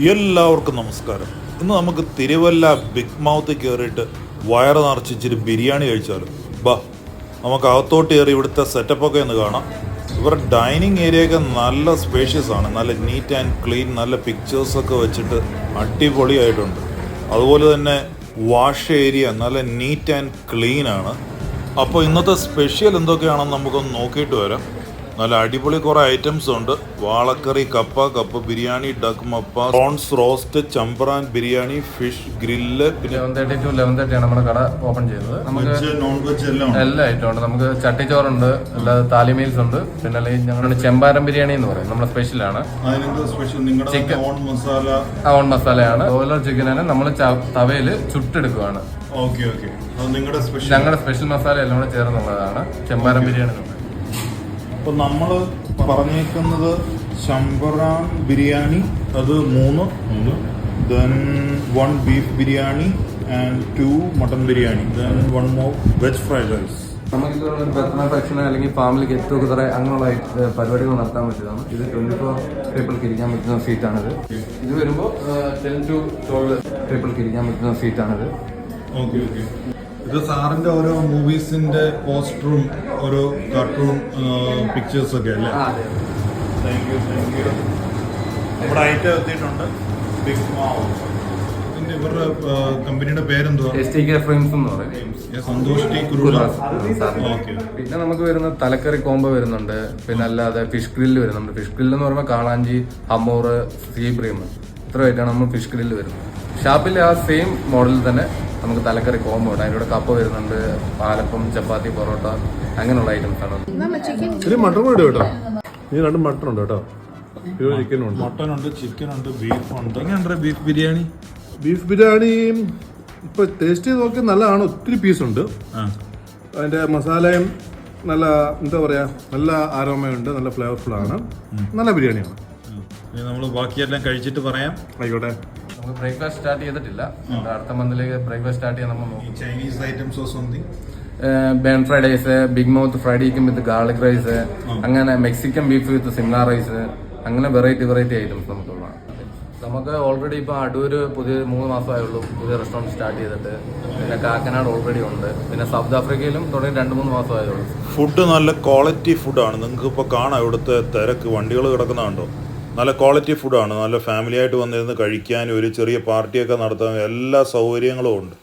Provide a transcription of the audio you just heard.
എല്ലാവർക്കും നമസ്കാരം. ഇന്ന് നമുക്ക് തിരുവല്ല ബിഗ് മൗത്തിൽ കയറിയിട്ട് വയറ് നിറച്ചിച്ചിരി ബിരിയാണി കഴിച്ചാലും ബാ, നമുക്ക് അകത്തോട്ട് കയറി ഇവിടുത്തെ സെറ്റപ്പൊക്കെ ഒന്ന് കാണാം. ഇവരുടെ ഡൈനിങ് ഏരിയയൊക്കെ നല്ല സ്പേഷ്യസ് ആണ്, നല്ല നീറ്റ് ആൻഡ് ക്ലീൻ, നല്ല പിക്ചേഴ്സൊക്കെ വെച്ചിട്ട് അടിപൊളിയായിട്ടുണ്ട്. അതുപോലെ തന്നെ വാഷ് ഏരിയ നല്ല നീറ്റ് ആൻഡ് ക്ലീൻ ആണ്. അപ്പോൾ ഇന്നത്തെ സ്പെഷ്യൽ എന്തൊക്കെയാണെന്ന് നമുക്കൊന്ന് നോക്കിയിട്ട് വരാം. നല്ല അടിപൊളി കുറേ ഐറ്റംസ് ഉണ്ട്. വാളക്കറി, കപ്പ ബിരിയാണി, ഡക്ക് മപ്പ, പ്രോൺസ് റോസ്റ്റ്, ചമ്പറാൻ ബിരിയാണി, ഫിഷ് ഗ്രില്ല്. പിന്നെ 11:30 to 11:30 ആണ് നമ്മുടെ കട ഓപ്പൺ ചെയ്തത്. നമുക്ക് നോൺ വെജ് എല്ലാ ഐറ്റം ഉണ്ട്. നമുക്ക് ചട്ടിച്ചോറുണ്ട്, അല്ലാതെ താലി മീൽസ് ഉണ്ട്, പിന്നെ അല്ലെങ്കിൽ ഞങ്ങളുടെ ചെമ്പാരം ബിരിയാണി എന്ന് പറയും, നമ്മുടെ സ്പെഷ്യലാണ്. ചിക്കൻ ഓൺ മസാലയാണ്. ബോയിലർ ചിക്കനാണ് നമ്മൾ തവയില് ചുട്ടെടുക്കുകയാണ്. ഞങ്ങളുടെ സ്പെഷ്യൽ മസാല എല്ലാം കൂടെ ചേർന്നുള്ളതാണ് ചെമ്പാരം ബിരിയാണി. അപ്പോൾ നമ്മൾ പറഞ്ഞേക്കുന്നത് ചമ്പറാൻ ബിരിയാണി, അത് 3, then 1 beef biryani and 2 mutton biryani, then 1 more veg fried rice. നമുക്കിത് ഒരു ബർത്ത്ഡേ ഫംഗ്ഷൻ അല്ലെങ്കിൽ ഫാമിലി ഗെറ്റ് ടുഗദർ അങ്ങനെയുള്ള പരിപാടികൾ നടത്താൻ പറ്റുന്നതാണ്. ഇത് 24 പീപ്പിൾക്ക് ഇരിക്കാൻ പറ്റുന്ന സീറ്റാണിത്. ഇത് വരുമ്പോൾ 10 to 12 പീപ്പിൾക്ക് ഇരിക്കാൻ പറ്റുന്ന സീറ്റാണിത്. ഓക്കെ. ഇത് സാറിന്റെ ഓരോ മൂവീസിന്റെ പോസ്റ്ററും ഓരോ കാർട്ടൂൺ പിക്ചേഴ്സ് ഒക്കെ അല്ലേ? Thank you. നമ്മുടെ ഐറ്റം എത്തിയിട്ടുണ്ട്. ബിഗ് മാവ്. ഇതിന്റെ ഇവരുടെ കമ്പനിയുടെ പേരെന്തുവാ? STK ഫ്രെയിംസ് എന്ന് പറയും. സന്തോഷ് ടി കുരുള. പിന്നെ നമുക്ക് വരുന്ന തലക്കറി കോംബോ വരുന്നുണ്ട്. പിന്നെ അല്ലാതെ ഫിഷ് ഗ്രില്ല് വരുന്നുണ്ട്. ഫിഷ് ഗ്രില്ല് എന്ന് പറയുമ്പോൾ കാളാഞ്ചി, ഹമ്മൂർ, സീബ്രീം, ഇത്രയായിട്ടാണ് നമ്മൾ ഫിഷ് ഗ്രില്ല് വരുന്നത്. ഷാപ്പിലെ ആ സെയിം മോഡലിൽ തന്നെ നമുക്ക് തലക്കറി കോംബോ ഉണ്ട്. അതിലൂടെ കപ്പ വരുന്നുണ്ട്, പാലപ്പം, ചപ്പാത്തി, പൊറോട്ട, അങ്ങനെയുള്ള ഐറ്റംസ് ആണ്. മട്ടൺ ഉണ്ട് കേട്ടോ, ഈ 2 മട്ടൺ ഉണ്ട് കേട്ടോ, മട്ടൺ ഉണ്ട്, ചിക്കൻ ഉണ്ട്, ബീഫ് ഉണ്ട്. എങ്ങനെയുണ്ട് ബീഫ് ബിരിയാണി? ബീഫ് ബിരിയാണി ഇപ്പൊ ടേസ്റ്റ് ചെയ്ത് നോക്കി നല്ലതാണ്. ഒത്തിരി പീസുണ്ട്. അതിന്റെ മസാലയും നല്ല എന്താ പറയാ, നല്ല ആരോമയുണ്ട്, നല്ല ഫ്ലേവർഫുൾ ആണ്, നല്ല ബിരിയാണിയാണ്. നമ്മൾ ബാക്കിയെല്ലാം കഴിച്ചിട്ട് പറയാം. ആയിക്കോട്ടെ. നമുക്ക് ബ്രേക്ക്ഫാസ്റ്റ് സ്റ്റാർട്ട് ചെയ്തിട്ടില്ല. അടുത്ത മന്തിലേക്ക് ബ്രേക്ക്ഫാസ്റ്റ് സ്റ്റാർട്ട് ചെയ്യാൻ നമ്മൾ നോക്കും. Chinese items something, burn fried rice, big mouth fried chicken with garlic rice, അങ്ങനെ Mexican beef with Shimla rice, അങ്ങനെ വെറൈറ്റി ഐറ്റംസ് നമുക്കുള്ള. നമുക്ക് ഓൾറെഡി ഇപ്പോൾ അടൂര് പുതിയ 3 മാസമായുള്ളൂ പുതിയ റെസ്റ്റോറൻറ്റ് സ്റ്റാർട്ട് ചെയ്തിട്ട്. പിന്നെ കാക്കനാട് ഓൾറെഡി ഉണ്ട്. പിന്നെ സൗത്ത് ആഫ്രിക്കയിലും തുടങ്ങി 2-3 മാസമായുള്ളൂ. ഫുഡ് നല്ല ക്വാളിറ്റി ഫുഡാണ്. നിങ്ങൾക്ക് ഇപ്പോൾ കാണാം ഇവിടുത്തെ തിരക്ക്, വണ്ടികൾ കിടക്കുന്നതുണ്ടോ. നല്ല ക്വാളിറ്റി ഫുഡാണ്. നല്ല ഫാമിലി ആയിട്ട് വന്നിരുന്ന് കഴിക്കാനും ഒരു ചെറിയ പാർട്ടിയൊക്കെ നടത്താനും എല്ലാ സൗകര്യങ്ങളും ഉണ്ട്.